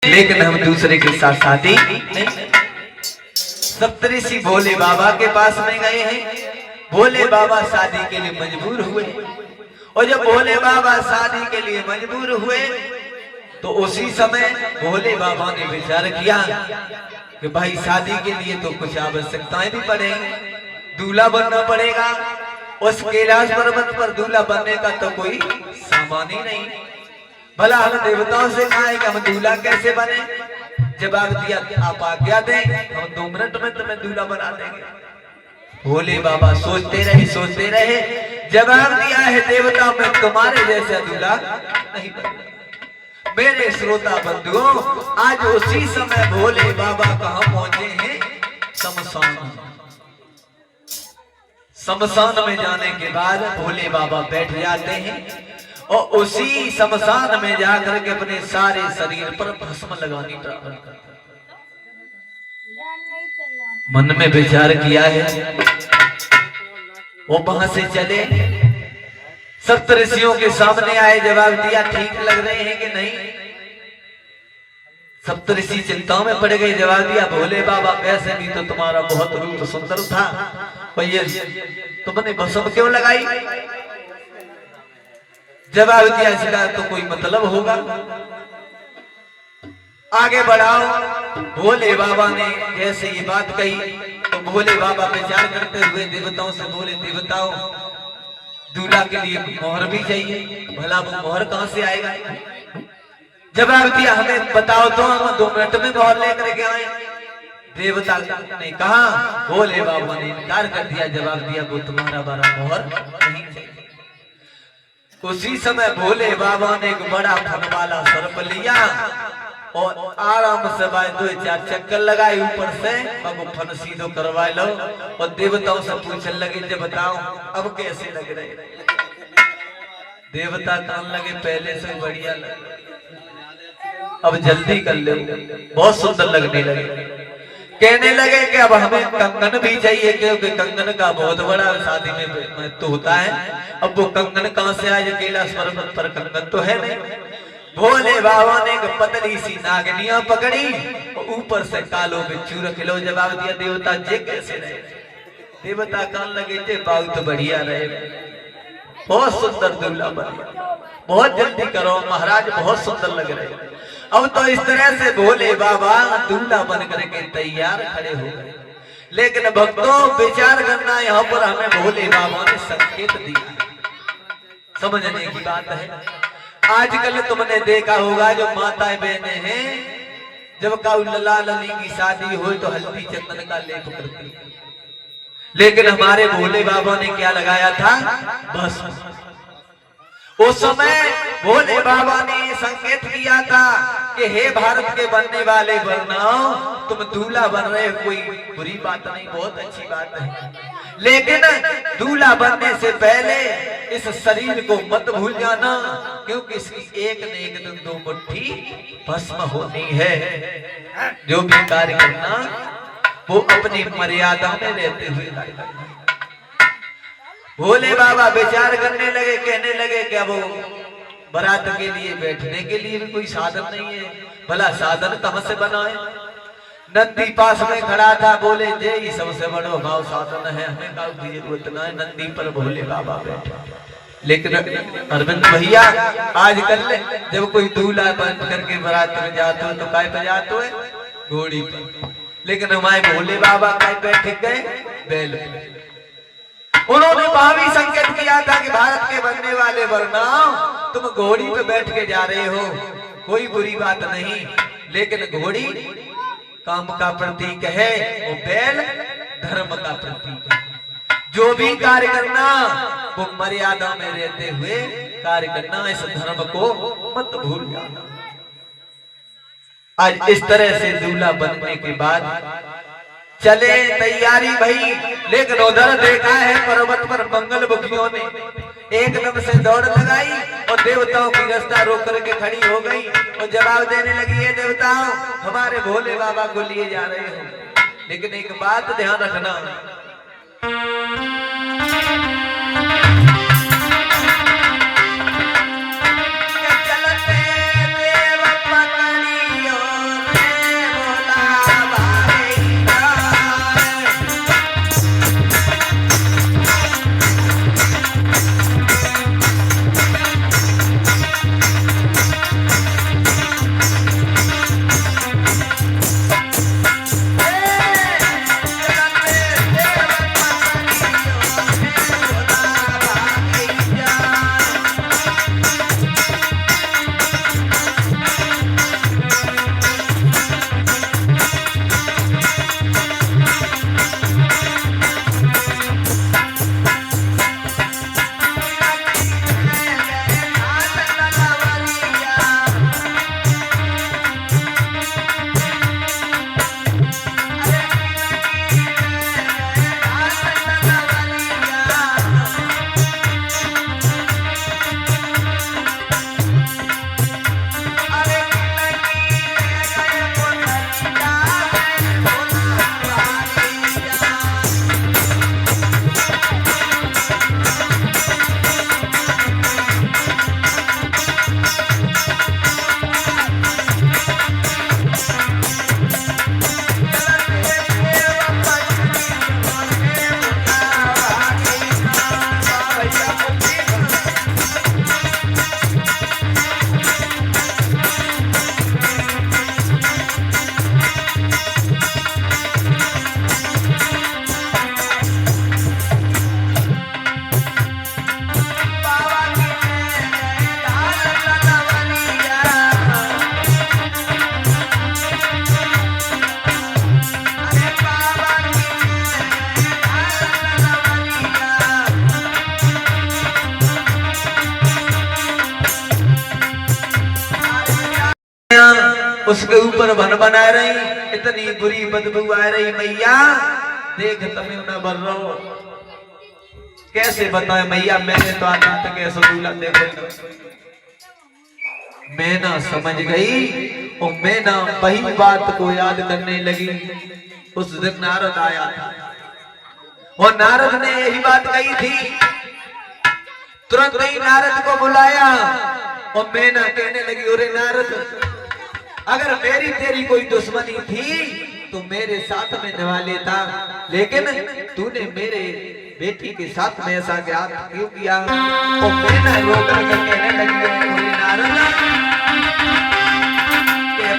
लेकिन हम दूसरे के साथ शादी नहीं। सप्तऋषि भोले बाबा के पास में गए हैं। भोले बाबा शादी के लिए मजबूर हुए और जब भोले बाबा शादी के लिए मजबूर हुए तो उसी समय भोले बाबा ने विचार किया कि भाई शादी के लिए तो कुछ आवश्यकताएं भी पड़ेंगी, दूल्हा बनना पड़ेगा। उस कैलाश पर्वत पर दूल्हा बनने का तो कोई सामान ही नहीं। भला हम देवताओं से कहा है कि हम दूल्हा कैसे बने? जवाब दिया आप आज्ञा दें, हम 2 मिनट में तुम्हें दूल्हा बना देंगे। भोले बाबा सोचते रहे। जवाब दिया है देवता मैं तुम्हारे जैसा दूल्हा नहीं बनूंगा। मेरे श्रोता बंधुओं, आज उसी समय भोले बाबा कहां पहुंचे हैं? शमशान में जाने के बाद भोले बाबा बैठ जाते हैं और उसी शमशान में जाकर के अपने सारे शरीर पर भस्म लगानी प्रारंभ करते हैं। मन में विचार किया है, वो वहां से चले, सप्तऋषियों के सामने आए, जवाब दिया ठीक लग रहे हैं कि नहीं? सप्तऋषि चिंताओं में पड़ गए। जवाब दिया भोले बाबा वैसे भी तो तुम्हारा बहुत रूप सुंदर था, पर ये तुमने भस्म क्यों लगाई? जवाब दिया इसका तो कोई मतलब होगा। आगे बढ़ाओ। भोले बाबा ने जैसे ये बात कही तो भोले बाबा विचार करते हुए देवताओं से बोले, देवताओं दूल्हा के लिए मोहर भी चाहिए, भला वो मोहर कहां से आएगा? जवाब दिया हमें बताओ तो हम 2 मिनट में मोहर लेकर के आए। देवता ने कहा, भोले बाबा ने इनकार कर दिया। जवाब दिया वो तुम्हारा बड़ा मोहर नहीं चाहिए। उसी समय भोले बाबा ने एक बड़ा फन वाला सर्प लिया और आराम से 2-4 चक्कर लगाए ऊपर से, अब फन सीधो करवा लो और देवताओं से पूछने लगे जब बताओ अब कैसे लग रहे? देवता कान लगे पहले से बढ़िया लगे, अब जल्दी कर लो, बहुत सुंदर लगने लगे। कहने लगे कि अब हमें कंगन भी चाहिए, क्योंकि कंगन का बहुत बड़ा शादी में तो होता है। अब वो कंगन कहां से आए? कैलाश पर्वत पर कंगन तो है नहीं। भोले बाबा ने एक पतली सी नागनिया पकड़ी और ऊपर से कालो बिच्छू रख लो। जवाब दिया देवता जे कैसे रहे? देवता कान लगे थे बहुत बढ़िया रहे, बहुत सुंदर दूल्हा बने, बहुत जल्दी करो महाराज, बहुत सुंदर लग रहे। अब तो इस तरह से भोले बाबा दूल्हा बन करके तैयार खड़े हो गए। लेकिन भक्तों विचार करना, यहाँ पर हमें भोले बाबा ने संकेत दिया, समझने की बात है। आजकल तुमने देखा होगा जो माताएं बहनें हैं, जब काऊ लला लली की शादी हो तो हल्दी चंदन का लेप करती है, लेकिन हमारे भोले बाबा ने क्या लगाया था? भस्म। उस समय भोले बाबा ने संकेत किया था कि हे भारत के बनने वाले वर्णाओं, तुम दूल्हा बन रहे हो, कोई बुरी बात नहीं, बहुत अच्छी बात है, लेकिन दूल्हा बनने से पहले इस शरीर को मत भूल जाना, क्योंकि इसकी एक न एक दिन 2 मुट्ठी भस्म होनी है। जो भी कार्य करना वो अपनी मर्यादा में रहते हुए कार्य करना। भोले बाबा विचार करने लगे, कहने लगे कि अब बारात के लिए बैठने के लिए भी कोई साधन नहीं है, भला साधन कहां से बनाए? नंदी पास में खड़ा था, बोले जे ही सबसे बड़ो भाव साधन है, हमें काऊ की जरूरत ना है। नंदी पर भोले बाबा बैठे। लेकिन अरविंद भैया आजकल जब कोई दूल्हा बन करके बारात में जाते हो तो काय पे जाते हो? घोड़ी पर। लेकिन हमारे भोले बाबा काय बैठ गए? बैल पे। उन्होंने वहां भी संकेत किया था कि भारत के बनने वाले वर्णाओं, तुम घोड़ी पे बैठ के जा रहे हो, कोई बुरी बात नहीं, लेकिन घोड़ी काम का प्रतीक है, वो बैल धर्म का प्रतीक है। जो भी कार्य करना वो मर्यादा में रहते हुए कार्य करना, इस धर्म को मत भूल जाना। आज इस तरह से दूल्हा बनने के बाद चले तैयारी भई, लेकिन उधर देखा है पर्वत पर मंगल मुखियों ने एकदम से दौड़ लगाई और देवताओं की रास्ता रोक करके खड़ी हो गई और जवाब देने लगी, ये देवताओं हमारे भोले बाबा को लिए जा रहे हो, लेकिन एक बात ध्यान रखना, चलते देव पकड़ियो उसके ऊपर बन बना रही, इतनी बुरी बदबू आ रही। मैया देख तमें न बर रहो, कैसे बताए मैया, मैंने तो आनंद कैसे दूल्हा देखो। मैं ना समझ गई और मैं ना वही बात को याद करने लगी। उस दिन नारद आया था और नारद ने यही बात कही थी। तुरंत ही नारद को बुलाया और मैं ना कहने लगी, अरे नारद, अगर मेरी तेरी कोई दुश्मनी थी तो मेरे साथ में निभा लेता, लेकिन तूने मेरे बेटी के साथ में ऐसा ज्ञात क्यों किया? और मैं ना रो कर कहने लगी, नारद के